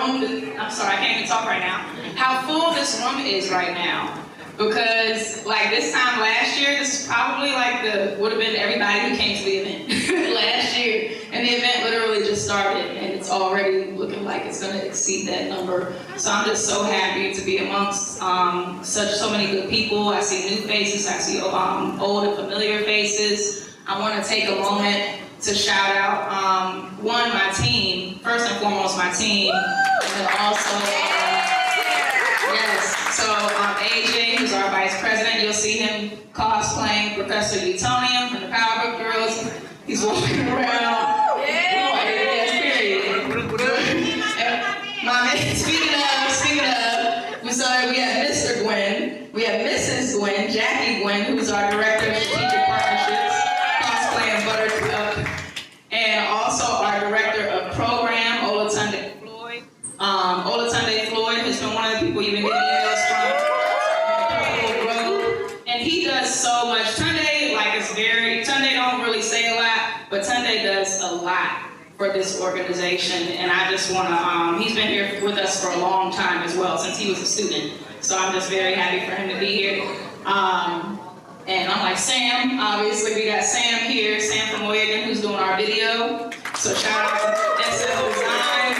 I'm sorry, I can't even talk right now. How full this room is right now. Because like this time last year, this is probably like would have been everybody who came to the event last year. And the event literally just started and it's already looking like it's gonna exceed that number. So I'm just so happy to be amongst so many good people. I see new faces, I see old and familiar faces. I wanna take a moment to shout out, my team, first and foremost my team, and then also, AJ, who's our vice president, you'll see him cosplaying Professor Utonium from the Powerbook Girls. He's walking around. Speaking of, we have Mr. Gwen, we have Mrs. Gwen, Jackie Gwen, who's our director of strategic partnerships, cosplaying Buttercup, and also our director of program, Olatunde Floyd. Olatunde Floyd has been one of the people you've been getting emails from. And he does so much. Tunde don't really say a lot, but Tunde does a lot for this organization. And I just want to, he's been here with us for a long time as well, since he was a student. So I'm just very happy for him to be here. And unlike Sam, obviously we got Sam here, Sam from Oregon, who's doing our video. So shout out to SF Design.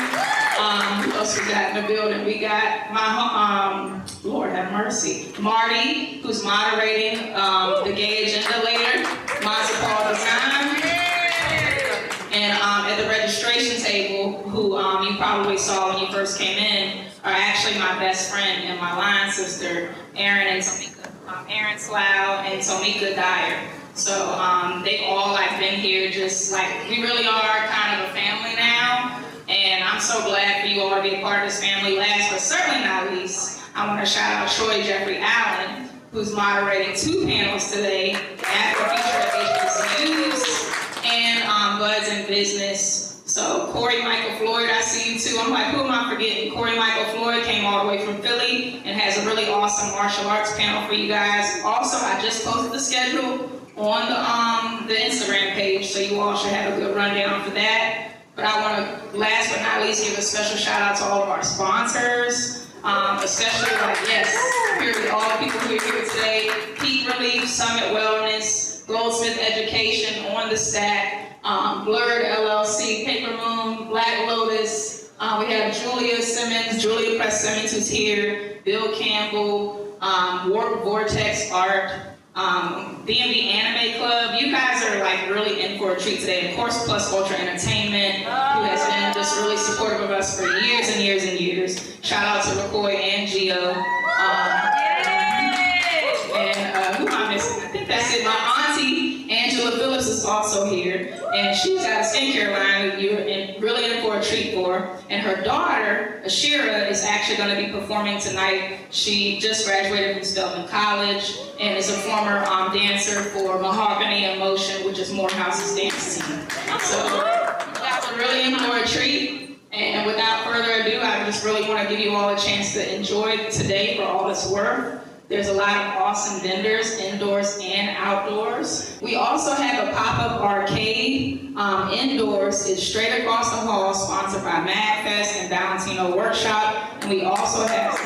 Who else we got in the building? We got my, Lord have mercy, Marty, who's moderating the gay agenda later, Mazapal Design. And at the registration table, who you probably saw when you first came in, are actually my best friend and my line sister, Erin and Tomika, Erin Slough and Tomika Dyer. So they all like been here, just like we really are kind of a family now. And I'm so glad for you all to be a part of this family. Last but certainly not least, I want to shout out Troy Jeffrey Allen, who's moderating 2 panels today, after feature HBCUs and Buds in Business. So Corey Michael Floyd, I see you too. I'm like, who am I forgetting? Corey Michael Floyd came all the way from Philly and has a really awesome martial arts panel for you guys. Also, I just posted the schedule on the Instagram page, so you all should have a good rundown for that. But I want to, last but not least, give a special shout out to all of our sponsors, especially all the people who are here today, Peak Relief, Summit Wellness, Goldsmith Education, On the Stack, Blurred LLC, Paper Moon, Black Lotus, we have Julia Press Simmons who's here, Bill Campbell, Warp Vortex Art, DMV Anime Club. You guys are like really in for a treat today. Of course, Plus Ultra Entertainment, who has been just really supportive of us for years and years and years. Shout out to Rakoy and Gio. Who am I missing? I think that's it. My auntie, Angela Phillips, is also here. And she's got a skincare line that you're really in for a treat for. And her daughter, Ashira, is actually going to be performing tonight. She just graduated from Spelman College and is a former dancer for Mahogany and Motion, which is Morehouse's dance team. So you guys are really in for a treat. And without further ado, I just really want to give you all a chance to enjoy today for all it's worth. There's a lot of awesome vendors, indoors and outdoors. We also have a pop-up arcade. Indoors is straight across the hall, sponsored by MadFest and Valentino Workshop. And we also have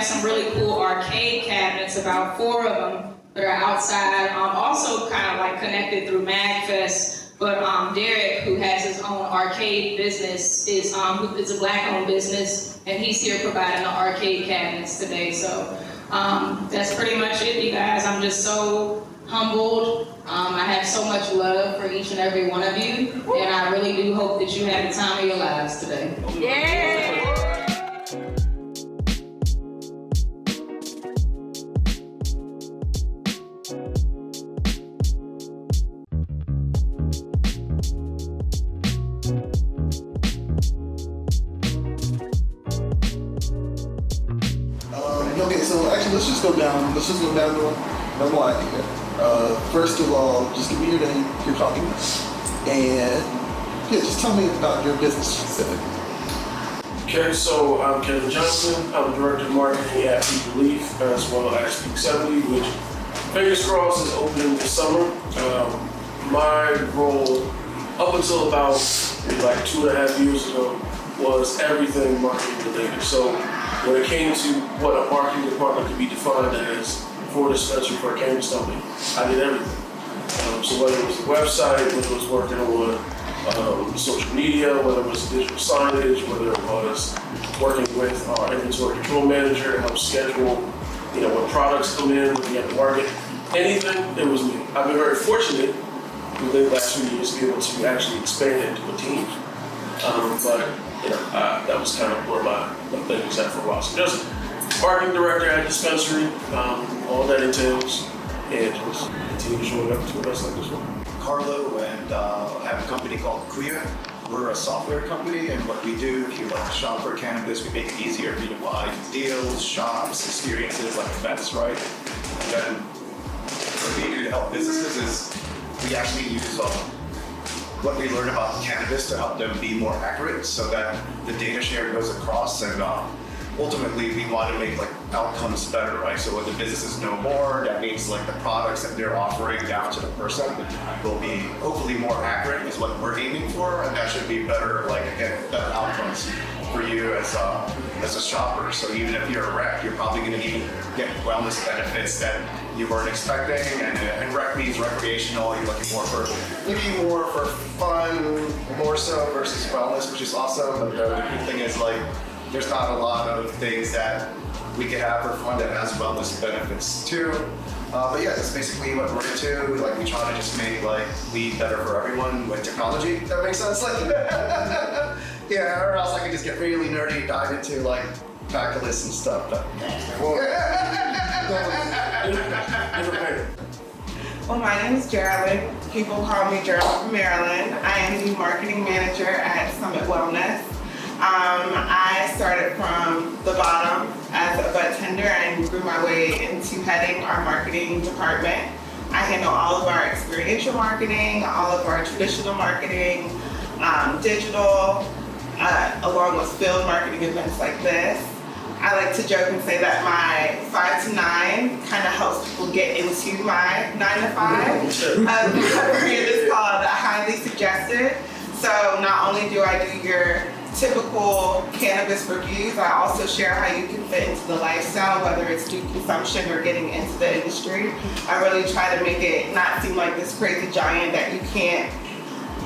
some really cool arcade cabinets, about 4 of them that are outside. Also kind of like connected through MadFest. But Derek, who has his own arcade business, is a black-owned business, and he's here providing the arcade cabinets today. So that's pretty much it, you guys. I'm just so humbled. I have so much love for each and every one of you, and I really do hope that you have the time of your lives today. Yeah. Okay, so actually let's just go down the line here. First of all, just give me your name, your company, and just tell me about your business specifically. Okay, so I'm Kevin Johnson. I'm the Director of Marketing at Peak Relief, as well as Peak 70, which, fingers crossed, is opening this summer. My role, up until about maybe like 2.5 years ago, was everything marketing related. So when it came to what a marketing department could be defined as for a dispensary for a cannabis company, I did everything. So whether it was the website, whether it was working on social media, whether it was digital signage, whether it was working with our inventory control manager to help schedule, when products come in, looking at the market, anything, it was me. I've been very fortunate within the last few years to be able to actually expand it into a team. But that was kind of where my thing was at for a while. So just marketing director at a dispensary, all that entails, and just continue showing up to events like this one. Carlo, and I have a company called Kuya. We're a software company, and what we do, if you like to shop for cannabis, we make it easier for you to buy deals, shops, experiences like events, right? And then what we do to help businesses is we actually use what we learn about cannabis to help them be more accurate so that the data share goes across, and ultimately we want to make outcomes better, right? So when the businesses know more, that means the products that they're offering down to the person will be hopefully more accurate is what we're aiming for, and that should be better, again, better outcomes for you as a shopper. So even if you're a rec, you're probably going to get wellness benefits that you weren't expecting, and rec means recreational. You're looking more for fun, more so versus wellness, which is awesome. But the cool thing is there's not a lot of things that we can have for fun that has wellness benefits too. But yeah, that's basically what we're into. We try to just make weed better for everyone with technology. If that makes sense. Yeah, or else I could just get really nerdy, dive into bacillus and stuff. But Well, my name is Jarilyn. People call me Jarilyn from Maryland. I am the marketing manager at Summit Wellness. I started from the bottom as a bartender and grew my way into heading our marketing department. I handle all of our experiential marketing, all of our traditional marketing, digital, along with field marketing events like this. I like to joke and say that my 5 to 9 kind of helps people get into my 9 to 5. My period is called highly suggested. So not only do I do your typical cannabis reviews, I also share how you can fit into the lifestyle, whether it's through consumption or getting into the industry. I really try to make it not seem like this crazy giant that you can't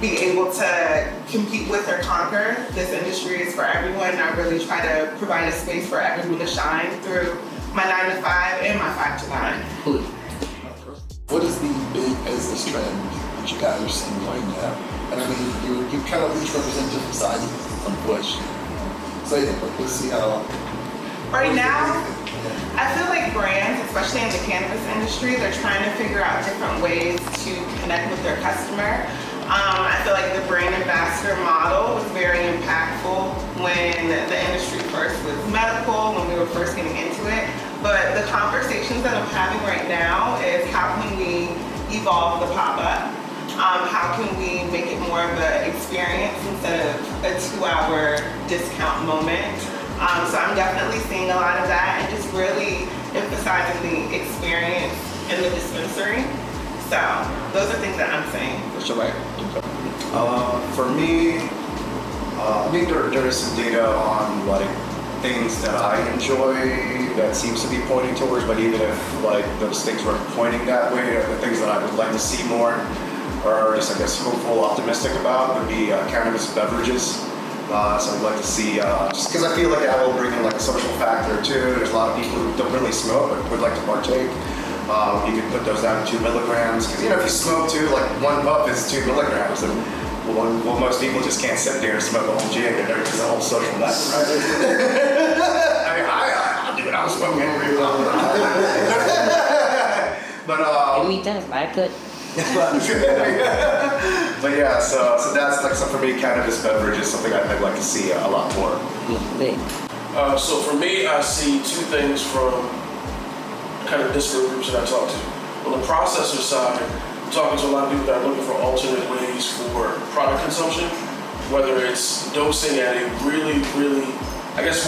be able to compete with or conquer. This industry is for everyone. I really try to provide a space for everyone to shine through my 9 to 5 and my 5 to 9. What is the big business trend that you guys are seeing right now? And I mean, you kind of each represent different sides of Bush. So yeah, let's see how. Right now, I feel like brands, especially in the cannabis industry, they're trying to figure out different ways to connect with their customer. I feel like the brand ambassador model was very impactful when the industry first was medical, when we were first getting into it. But the conversations that I'm having right now is how can we evolve the pop-up? How can we make it more of an experience instead of a 2-hour discount moment? So I'm definitely seeing a lot of that and just really emphasizing the experience in the dispensary. So those are things that I'm seeing. For sure. For me, I think there is some data on things that I enjoy that seems to be pointing towards, but even if those things weren't pointing that way, or the things that I would like to see more, or just hopeful, optimistic about, would be cannabis beverages. So I'd like to see, just because I feel like that will bring in a social factor too. There's a lot of people who don't really smoke but would like to partake. You can put those down to 2 milligrams, because if you smoke too, 1 puff is 2 milligrams, and most people just can't sit there and smoke a whole jig, and there's a whole social lesson, right? I mean, I'll do it. I was smoking. But me does, I could. But yeah, so that's so for me, cannabis beverage is something I'd like to see a lot more. So for me, I see 2 things from kind of disparate groups that I talk to. On the processor side, I'm talking to a lot of people that are looking for alternate ways for product consumption, whether it's dosing at a really,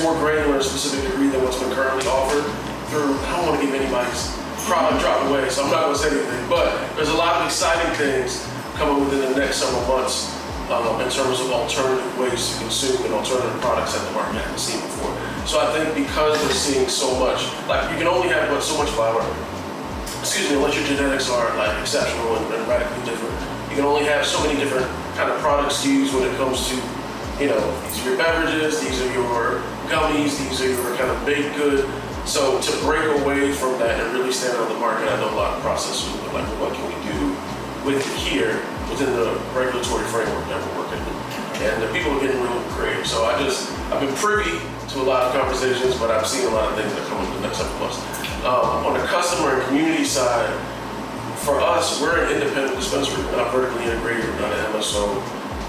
more granular and specific degree than what's been currently offered through, I don't want to give anybody's product drop away, so I'm not going to say anything, but there's a lot of exciting things coming within the next several months in terms of alternative ways to consume and alternative products that the market hasn't seen before. So I think because we're seeing so much, like you can only have so much flour, unless your genetics are like exceptional and radically different. You can only have so many different kind of products used when it comes to, these are your beverages, these are your gummies, these are your kind of baked good. So to break away from that and really stand on the market, I know a lot of processors are like, well, what can we do with it here within the regulatory framework that we're working in? And the people are getting real creative. So I've been privy to a lot of conversations, but I've seen a lot of things that come up in the next couple months. On the customer and community side, for us, we're an independent dispensary. We're not vertically integrated, we're not an MSO.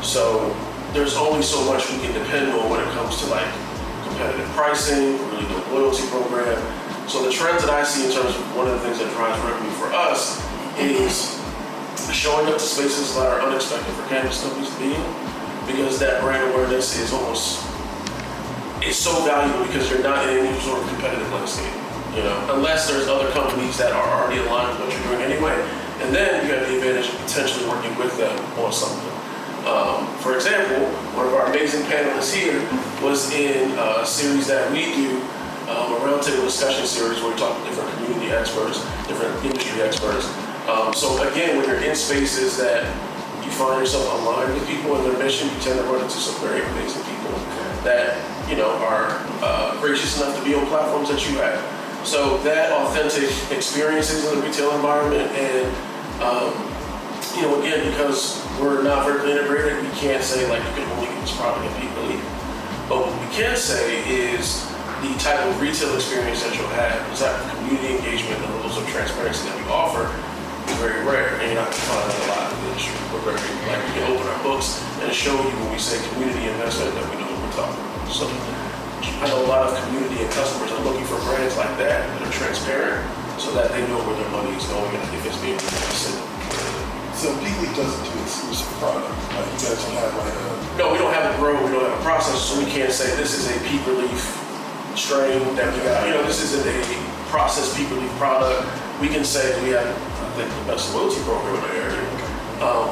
So there's only so much we can depend on when it comes to like competitive pricing, really good loyalty program. So the trends that I see in terms of one of the things that drives revenue for us is showing up to spaces that are unexpected for cannabis companies to be in, because that brand awareness is it's so valuable because you're not in any sort of competitive landscape, unless there's other companies that are already aligned with what you're doing anyway. And then you have the advantage of potentially working with them on something. For example, one of our amazing panelists here was in a series that we do, a roundtable discussion series where we talk to different community experts, different industry experts. So again, when you're in spaces that you find yourself aligned with people and their mission, you tend to run into some very amazing people that are gracious enough to be on platforms that you have. So that authentic experiences in the retail environment, and again, because we're not vertically integrated, we can't say like you can only get this product at peak relief. But what we can say is the type of retail experience that you'll have, the type of community engagement and levels of transparency that we offer is very rare, and you're not going to find that a lot in the industry. We're very, we can open our books and show you when we say community investment that we know what we're talking about. So I know a lot of community and customers are looking for brands like that are transparent so that they know where their money is going and if it's being invested. So Geek Leaf doesn't do exclusive product. Like you guys don't have like a... No, we don't have a grow, we don't have a process, so we can't say this is a peak relief strain that we got. This isn't a processed peak relief product. We can say we have, I think, the best loyalty program in the area.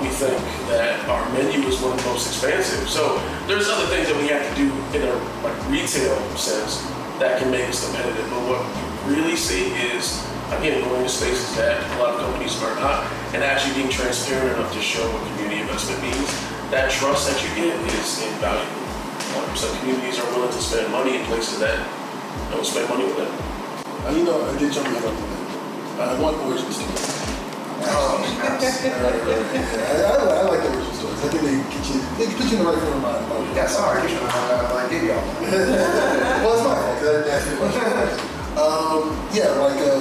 We think that our menu is one of the most expansive. So there's other things that we have to do in a retail sense that can make us competitive. But what we really see is, again, going to spaces that a lot of companies are not, and actually being transparent enough to show what community investment means. That trust that you get is invaluable. So communities are willing to spend money in places that don't spend money with them. I did jump in on that. I want origin stories. Oh, yes. I like the origin stories. I think they put you in the right frame of mind. Yeah, sorry. I gave y'all. Well, it's my fault because I didn't ask you a question.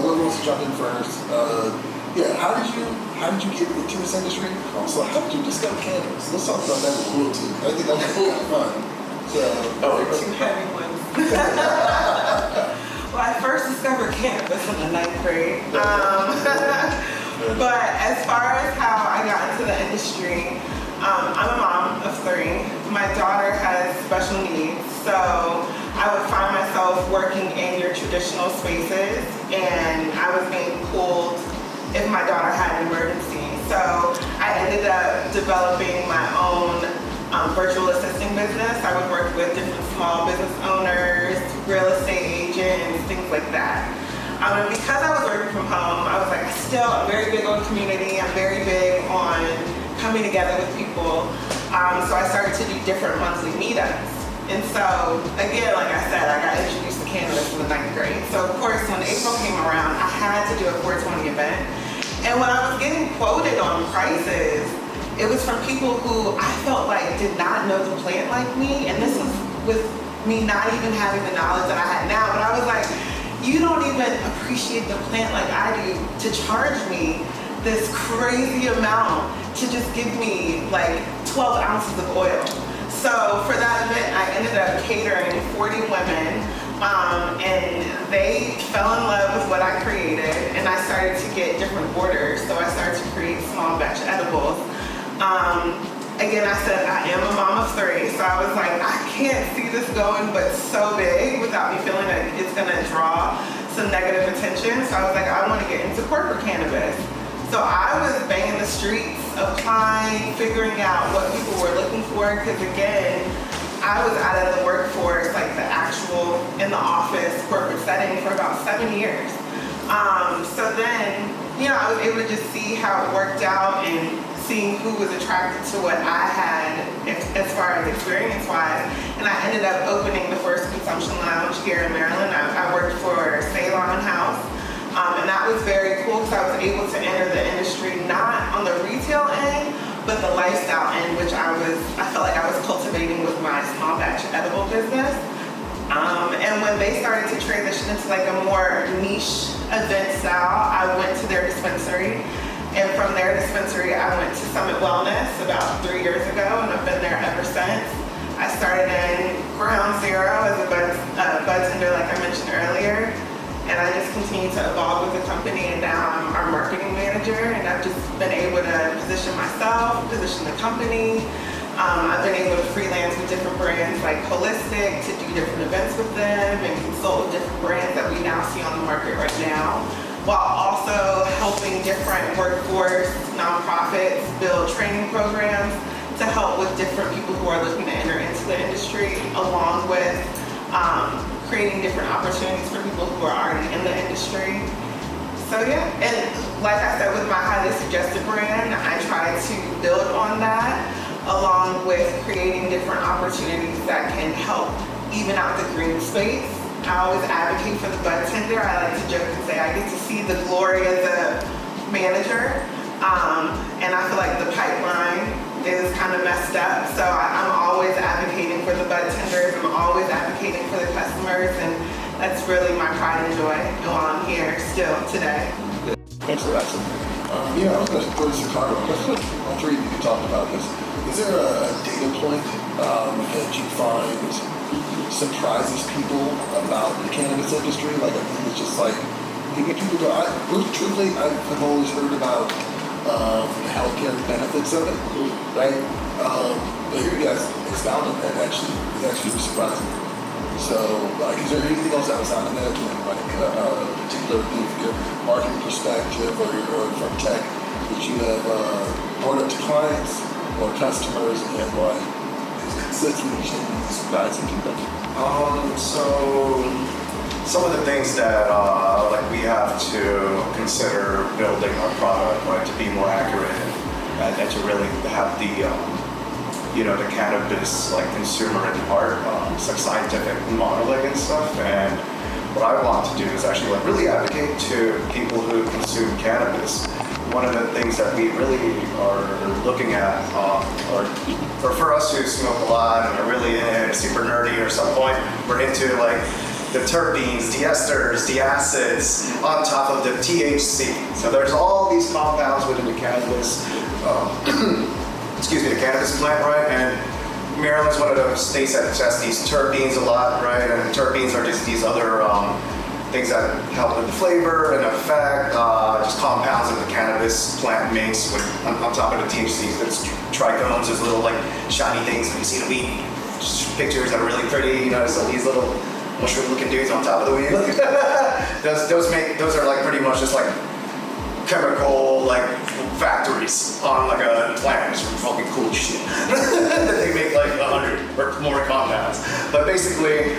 What wants to jump in first? How did you get into this industry? Also, how did you discover cannabis? Let's talk about that a little too. I think that's kind of fun. Two heavy ones. Well, I first discovered cannabis in the 9th grade. But as far as how I got into the industry, I'm a mom of 3. My daughter has special needs, so I would find myself working in your traditional spaces, and I was being pulled if my daughter had an emergency. So I ended up developing my own virtual assisting business. I would work with different small business owners, real estate agents, things like that. And because I was working from home, I was like, I'm very big on community. I'm very big on coming together with people. So I started to do different monthly meetups. And so, again, like I said, I got introduced to cannabis in the 9th grade. So of course, when April came around, I had to do a 420 event. And when I was getting quoted on prices, it was from people who I felt like did not know the plant like me. And this was with me not even having the knowledge that I had now. But I was like, you don't even appreciate the plant like I do to charge me this crazy amount to just give me like 12 ounces of oil. So for that event, I ended up catering 40 women, and they fell in love with what I created, and I started to get different orders. So I started to create small batch edibles. Again, I said I am a mom of 3, so I was like, I can't see this going but so big without me feeling like it's gonna draw some negative attention. So I was like, I want to get into corporate cannabis. So I was banging the streets, applying, figuring out what people were looking for, because again, I was out of the workforce, like the actual in the office corporate setting for about 7 years. So then, I was able to just see how it worked out and seeing who was attracted to what I had as far as experience-wise. And I ended up opening the first consumption lounge here in Maryland. I worked for Ceylon House. And that was very cool because I was able to enter the industry not on the retail end, but the lifestyle end, which I felt like I was cultivating with my small batch edible business. And when they started to transition into like a more niche event style, I went to their dispensary. And from their dispensary, I went to Summit Wellness about 3 years ago, and I've been there ever since. I started in ground zero as a budtender, like I mentioned earlier. And I just continue to evolve with the company, and now I'm our marketing manager, and I've just been able to position myself, position the company. I've been able to freelance with different brands like Holistic to do different events with them and consult with different brands that we now see on the market right now, while also helping different workforce nonprofits build training programs to help with different people who are looking to enter into the industry, along with creating different opportunities for people who are already in the industry. So yeah, and like I said, with my highly suggested brand, I try to build on that, along with creating different opportunities that can help even out the green space. I always advocate for the bud tender. I like to joke and say I get to see the glory as a manager, and I feel like the pipeline is kind of messed up. So I'm always advocating for the bud tenders. I'm always advocating for the customers, and that's really my pride and joy while I'm here still today. Thanks for that. I was going to throw this to Carlo. All three of you talked about this. Is there a data point that you find surprises people about the cannabis industry? Like, I think it's just like, people go, truthfully, I've always heard about the healthcare benefits of it, right? But here you guys expound on that. Actually, it's actually surprising. So, like, is there anything else outside of that, like a particular marketing perspective or from tech that you have brought up to clients or customers, and like is consistently surprising to them? So some of the things that we have to consider building our product, right, to be more accurate and to really have the the cannabis like consumer at heart, it's like scientific modeling and stuff. And what I want to do is actually like really advocate to people who consume cannabis. One of the things that we really are looking at, or for us who smoke a lot and are really super nerdy, or some point we're into like the terpenes, the esters, the acids on top of the THC. So there's all these compounds within the cannabis, the cannabis plant, right? And Maryland's one of the states that tests these terpenes a lot, right? And terpenes are just these other things that help with the flavor and effect, just compounds that the cannabis plant makes with on top of the THC. There's trichomes, there's little like shiny things when you see the weed pictures that are really pretty, so these little mushroom-looking dudes on top of the weed. those are like pretty much just like chemical like factories on like a plant. It's fucking cool shit. They make like 100 or more compounds. But basically,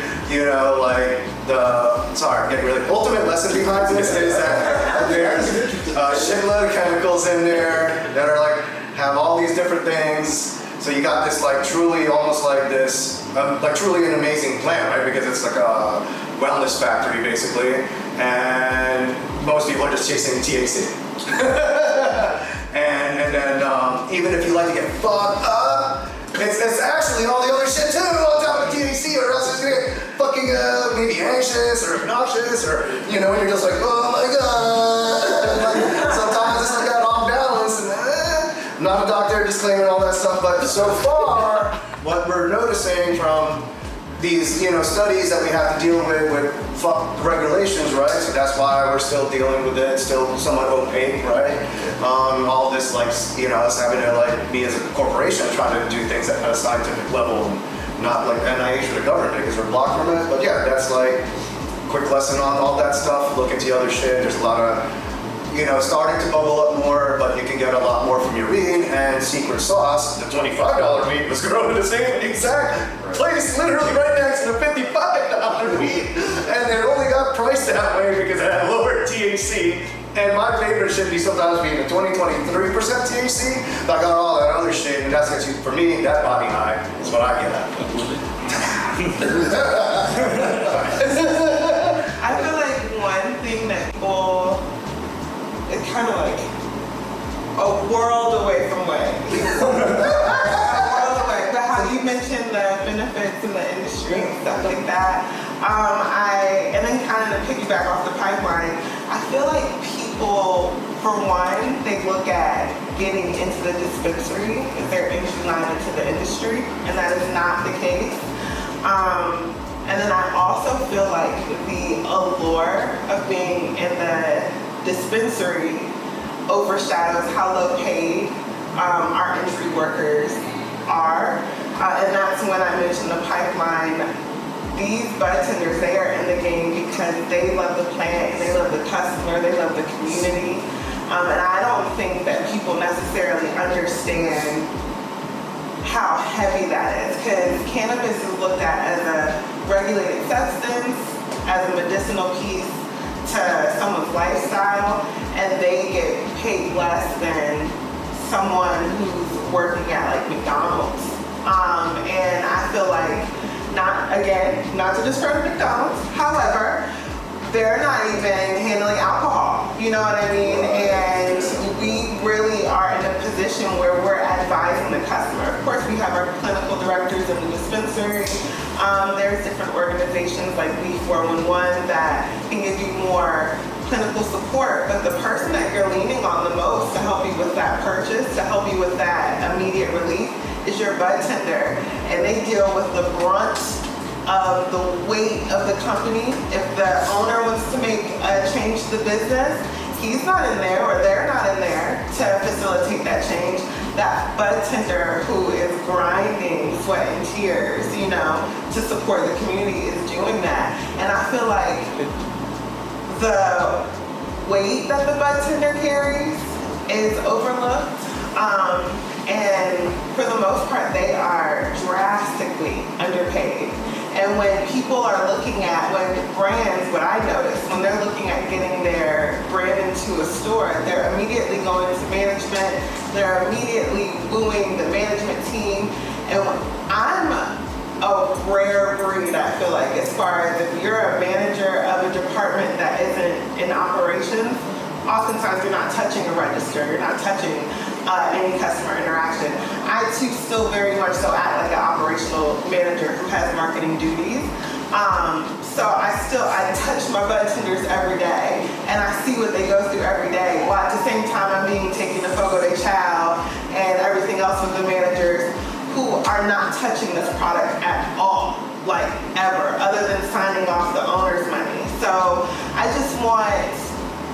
I'm getting really ultimate lesson behind this is that there's a shitload of chemicals in there that are like have all these different things. So you got this like truly almost like this like truly an amazing plant, right? Because it's like a wellness factory basically, and most people are just chasing THC. and then even if you like to get fucked up, it's actually all the other shit too on top of THC, or else it's gonna get fucking maybe anxious or obnoxious, or when you're just like, oh my god. Like, sometimes it's like that off balance, and I'm not a doctor, disclaimer, all that stuff, but so far what we're noticing from these studies that we have to deal with regulations, right? So that's why we're still dealing with it, still somewhat opaque, right? All this like us having to like be as a corporation trying to do things at a scientific level, and not like NIH or the government because we're blocked from it. But yeah, that's like quick lesson on all that stuff. Look into other shit. There's a lot of starting to bubble up more, but you can get a lot more from your weed. And secret sauce, the $25 weed was grown in the same exact place, literally right next to the $55 weed. And it only got priced that way because it had lower THC. And my favorite should be sometimes being a 20-23% THC. But I got all that other shit, and that's actually, for me, that body high is what I get at. I feel like one thing that people, it's kind of like a world away from way. A world away. But how you mentioned the benefits in the industry and stuff like that, and then kind of to piggyback off the pipeline, I feel like people, for one, they look at getting into the dispensary as their entry line into the industry, and that is not the case. And then I also feel like the allure of being in the dispensary overshadows how low paid our entry workers are. And that's when I mentioned the pipeline. These budtenders, they are in the game because they love the plant, they love the customer, they love the community. And I don't think that people necessarily understand how heavy that is, because cannabis is looked at as a regulated substance, as a medicinal piece to someone's lifestyle, and they get paid less than someone who's working at like McDonald's. And I feel like, not to discredit McDonald's, however, they're not even handling alcohol, you know what I mean? And we really are in a position where we're advising the customer. Of course, we have our clinical directors in the dispensary. There's different organizations like B411 that can give you more clinical support, but the person that you're leaning on the most to help you with that purchase, to help you with that immediate relief, is your budtender. And they deal with the brunt of the weight of the company. If the owner wants to make a change to the business, he's not in there, or they're not in there to facilitate that change. That budtender who is grinding sweat and tears, to support the community is doing that. And I feel like the weight that the budtender carries is overlooked. And for the most part, they are drastically underpaid. And when people are looking at, when brands, what I notice, when they're looking at getting their brand into a store, they're immediately going to management, they're immediately wooing the management team. And I'm a rare breed, I feel like, as far as if you're a manager of a department that isn't in operations, oftentimes you're not touching a register, you're not touching any customer interaction. I too still very much so act like an operational manager who has marketing duties. So I touch my budtenders every day, and I see what they go through every day, while at the same time I'm being taken to Fogo de Chao and everything else with the managers who are not touching this product at all, like ever, other than signing off the owner's money. So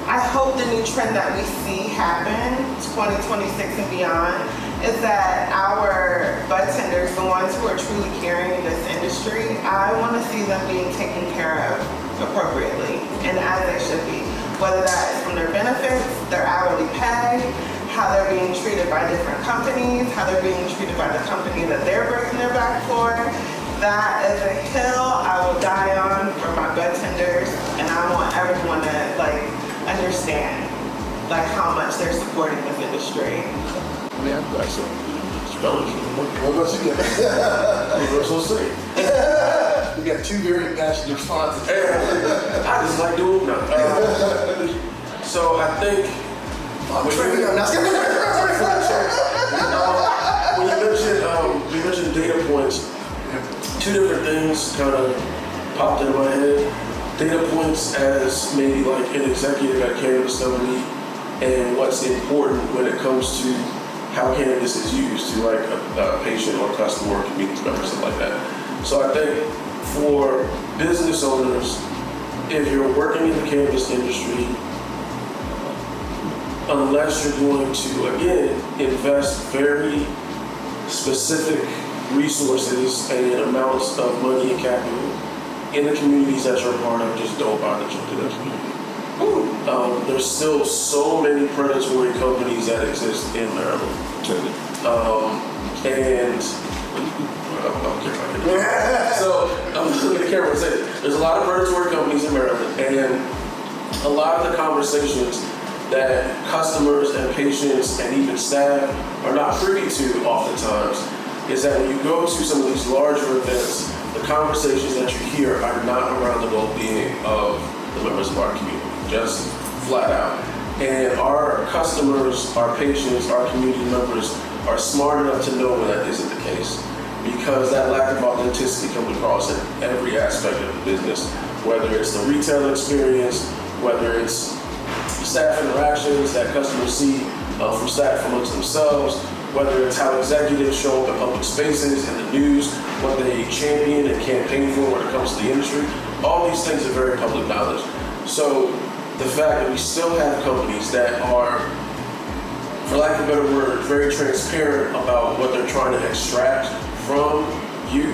I hope the new trend that we see happen 2026 and beyond is that our budtenders, the ones who are truly carrying this industry, I want to see them being taken care of appropriately and as they should be. Whether that is from their benefits, their hourly pay, how they're being treated by different companies, how they're being treated by the company that they're breaking their back for. That is a hill I will die on for my budtenders, and I want everyone to understand how much they're supporting this industry. Man, I've got some spellers. What about you guys? What's so say? We got two very passionate responses. I just like doing them. So I think when you mentioned data points, two different things kind of popped in my head. Data points as maybe like an executive at Cannabis company, and what's important when it comes to how cannabis is used to like a patient or customer or community member, something like that. So I think for business owners, if you're working in the cannabis industry, unless you're going to, again, invest very specific resources and amounts of money and capital in the communities that you're a part of, just don't bother to jump to that community. there's still so many predatory companies that exist in Maryland. And so I'm just looking at the camera and say there's a lot of predatory companies in Maryland, and a lot of the conversations that customers and patients and even staff are not privy to oftentimes is that when you go to some of these larger events, the conversations that you hear are not around the well-being of the members of our community, just flat out. And our customers, our patients, our community members are smart enough to know when that isn't the case, because that lack of authenticity comes across in every aspect of the business, whether it's the retail experience, whether it's staff interactions that customers see from staff amongst themselves, whether it's how executives show up in public spaces, in the news, what they champion and campaign for when it comes to the industry. All these things are very public knowledge. So the fact that we still have companies that are, for lack of a better word, very transparent about what they're trying to extract from you,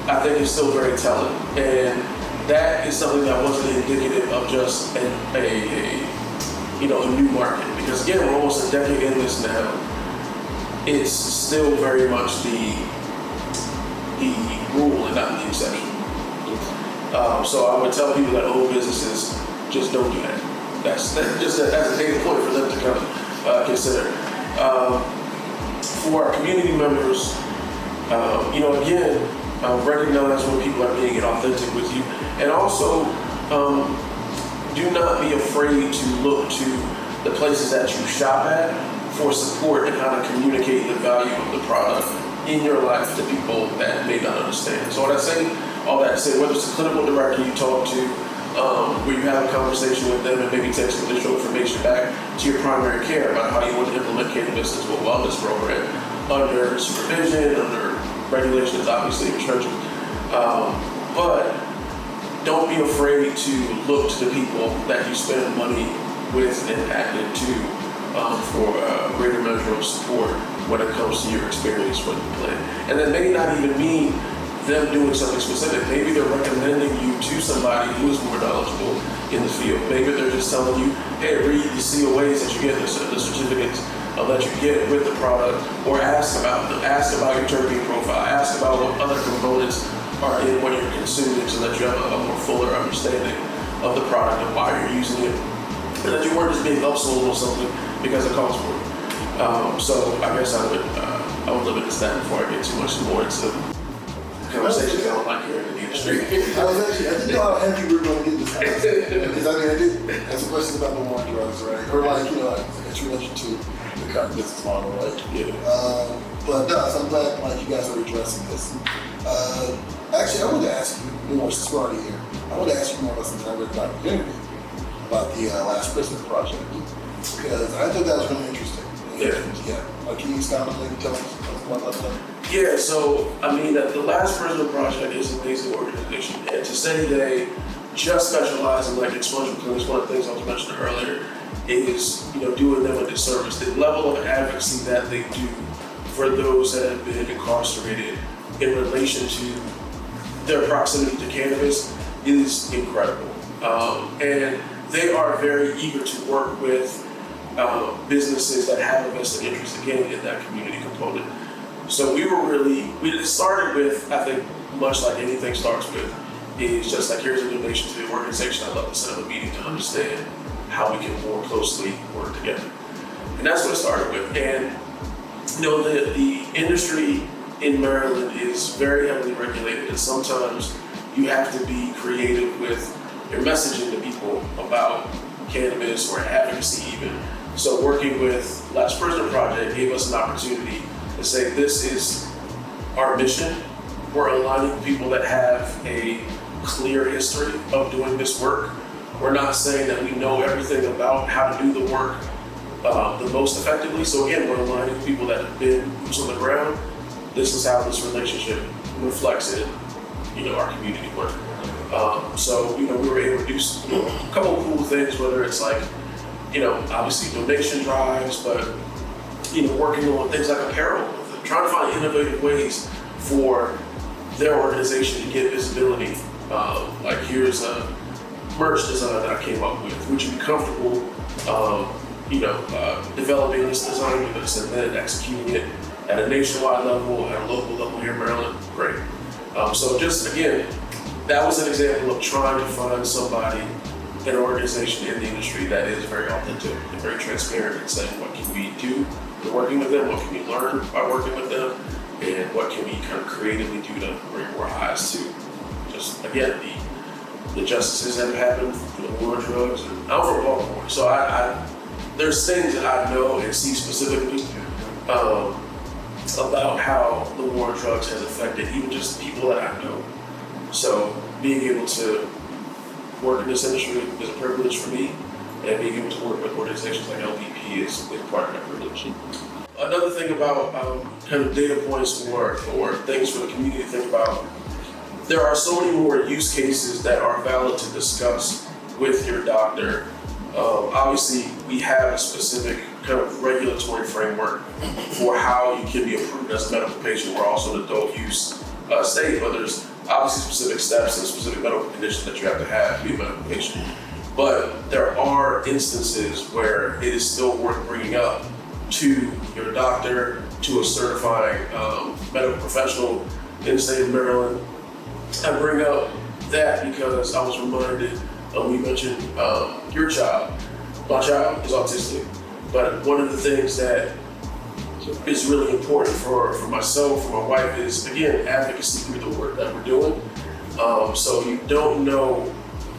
I think is still very telling. And that is something that wasn't indicative of just a new market. Because again, we're almost a decade in this now. It's still very much the rule and not the exception. So I would tell people that own businesses, just don't do that. That's a data point for them to kind of consider. For our community members, again, recognize when people are being inauthentic with you, and also do not be afraid to look to the places that you shop at for support and how to communicate the value of the product in your life to people that may not understand. So what I say, all that to say, whether it's a clinical director you talk to, where you have a conversation with them and maybe take some additional information back to your primary care about how you want to implement cannabis into a wellness program under supervision, under regulations, obviously restrictions. But don't be afraid to look to the people that you spend money with and acted to for a greater measure of support when it comes to your experience with the plan. And that may not even mean them doing something specific. Maybe they're recommending you to somebody who is more knowledgeable in the field. Maybe they're just telling you, hey, read the COAs that you get, the certificates that you get with the product, or ask about them. Ask about your terpene profile. Ask about what other components are in what you're consuming so that you have a more fuller understanding of the product and why you're using it. And that you weren't just being upsold or something because it costs more. So I guess I would limit this that before I get too much more into conversations I don't like hearing in the industry. I didn't know how heavy we were going to get this conversation. Because I did have some questions about the war on drugs, right? Or introduction to the current business model, right? Yeah. But no, so I'm glad you guys are addressing this. Actually, I wanted to ask you more, since we're already here, I wanted to ask you more about something I read about the interview, about the Last Prisoner project. Because I thought that was really interesting. Yeah. Can you expound on it and tell us more about that? Yeah, so, the Last Prisoner Project is an amazing organization. And to say they just specialize in expungement clinics, one of the things I was mentioning earlier, is, doing them a disservice. The level of advocacy that they do for those that have been incarcerated in relation to their proximity to cannabis is incredible. And they are very eager to work with businesses that have a vested interest, again, in that community component. So we started with, I think, much like anything starts with, is just here's a donation to the organization. I'd love to set up a meeting to understand how we can more closely work together. And that's what it started with. And the industry in Maryland is very heavily regulated, and sometimes you have to be creative with your messaging to people about cannabis or advocacy even. So working with Last Prisoner Project gave us an opportunity to say, this is our mission. We're aligning people that have a clear history of doing this work. We're not saying that we know everything about how to do the work the most effectively. So again, we're aligning people that have been boots on the ground. This is how this relationship reflects in, our community work. So we were able to do a couple of cool things, whether it's obviously donation drives, but working on things like apparel, trying to find innovative ways for their organization to get visibility. Here's a merch design that I came up with. Would you be comfortable, developing this design with us and then executing it at a nationwide level, at a local level here in Maryland? Great. So just again, that was an example of trying to find somebody, an organization in the industry that is very authentic and very transparent and saying, what can we do in working with them? What can we learn by working with them? And what can we kind of creatively do to bring more eyes to just, again, the injustices that have happened from the war on drugs. And I'm from Baltimore, so I there's things that I know and see specifically about how the war on drugs has affected even just people that I know. So being able to work in this industry is a privilege for me, and being able to work with organizations like LVP is part of that privilege. Another thing about kind of data points or things for the community to think about, there are so many more use cases that are valid to discuss with your doctor. Obviously, we have a specific kind of regulatory framework for how you can be approved as a medical patient. We're also an adult use state, but there's obviously specific steps and specific medical conditions that you have to be a medical patient. But there are instances where it is still worth bringing up to your doctor, to a certifying medical professional in the state of Maryland. I bring up that because I was reminded, we mentioned your child. My child is autistic, but one of the things that is really important for myself, for my wife, is, again, advocacy through the work that we're doing. So you don't know,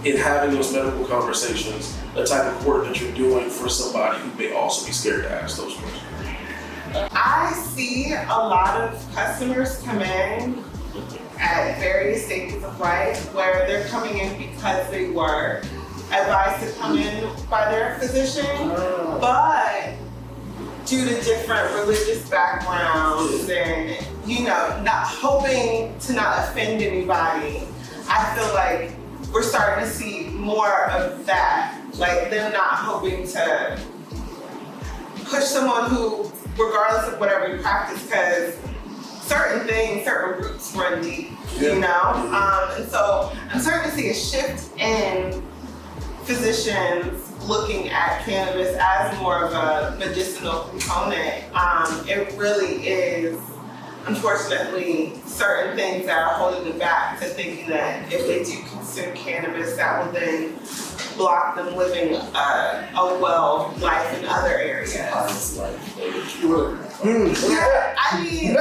in having those medical conversations, the type of work that you're doing for somebody who may also be scared to ask those questions. I see a lot of customers come in at various stages of life where they're coming in because they were advised to come in by their physician, but due to different religious backgrounds and, not hoping to not offend anybody, I feel like we're starting to see more of that. Like, they're not hoping to push someone who, regardless of whatever you practice, because certain roots run deep, And so I'm starting to see a shift in physicians looking at cannabis as more of a medicinal component. It really is, unfortunately, certain things that are holding them back to thinking that if they do consume cannabis, that will then block them living a well life in other areas. Yeah, I mean,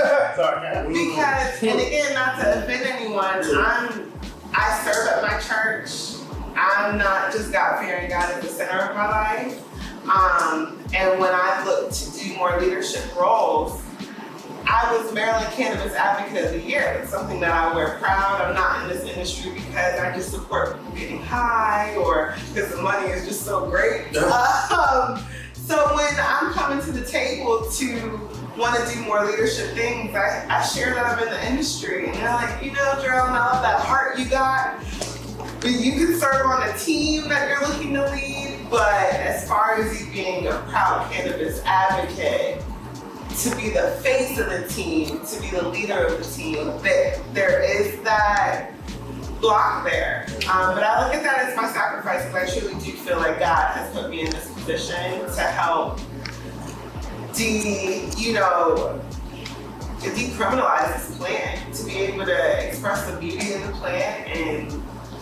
because, and again, not to offend anyone, I serve at my church. I'm not just God-fearing. God is the center of my life. And when I look to do more leadership roles, I was Maryland Cannabis Advocate of the Year. It's something that I wear proud. I'm not in this industry because I just support people getting high or because the money is just so great. So when I'm coming to the table to want to do more leadership things, I share that I'm in the industry. And they're like, Jarilyn, I love that heart you got. You can serve on a team that you're looking to lead, but as far as you being a proud cannabis advocate, to be the face of the team, to be the leader of the team, there is that block there. But I look at that as my sacrifice because I truly do feel like God has put me in this position to help decriminalize this plant, to be able to express the beauty of the plant and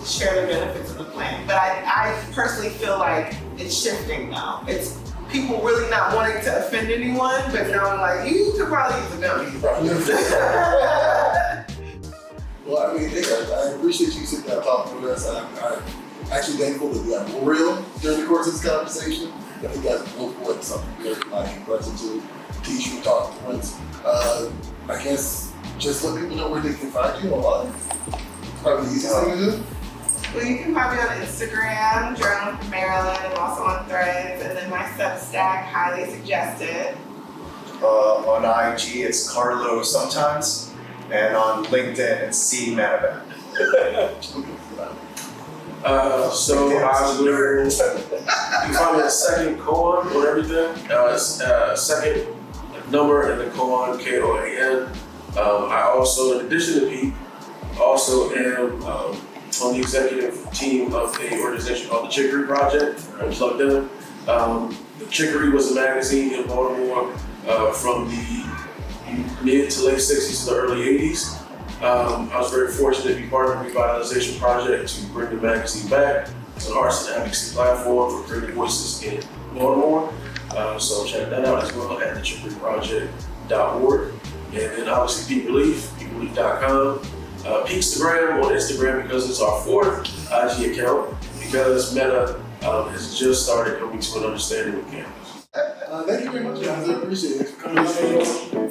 share the benefits of the plant. But I personally feel like it's shifting now. It's people really not wanting to offend anyone, but knowing like, you could probably use a gummy. Well, I mean, I appreciate you sitting down talking with us. I'm actually thankful that we got more real during the course of this conversation. I think that's both what something very impressive to teach you talking points. I guess just let people know where they can find you online. Probably the easiest thing to do. Well, you can find me on Instagram, Jarilyn from Maryland. I'm also on Threads, and then my Substack, highly suggested. On IG, it's Carlo sometimes, and on LinkedIn, it's C Manabat. So I will, you can find me at second koan on everything. Second number and then koan, Koan. I also, in addition to Pete, also am on the executive team of an organization called the Chicory Project. I'm plugged in. Chicory was a magazine in Baltimore from the mid to late 60s to the early 80s. I was very fortunate to be part of the revitalization project to bring the magazine back. It's an arts and advocacy platform for creative voices in Baltimore. So check that out as well at thechickoryproject.org. And then obviously Peak Relief, peakrelief.com. Peakstagram on Instagram because it's our fourth IG account because Meta has just started coming to an understanding with cannabis. Thank you very much, guys. I appreciate it.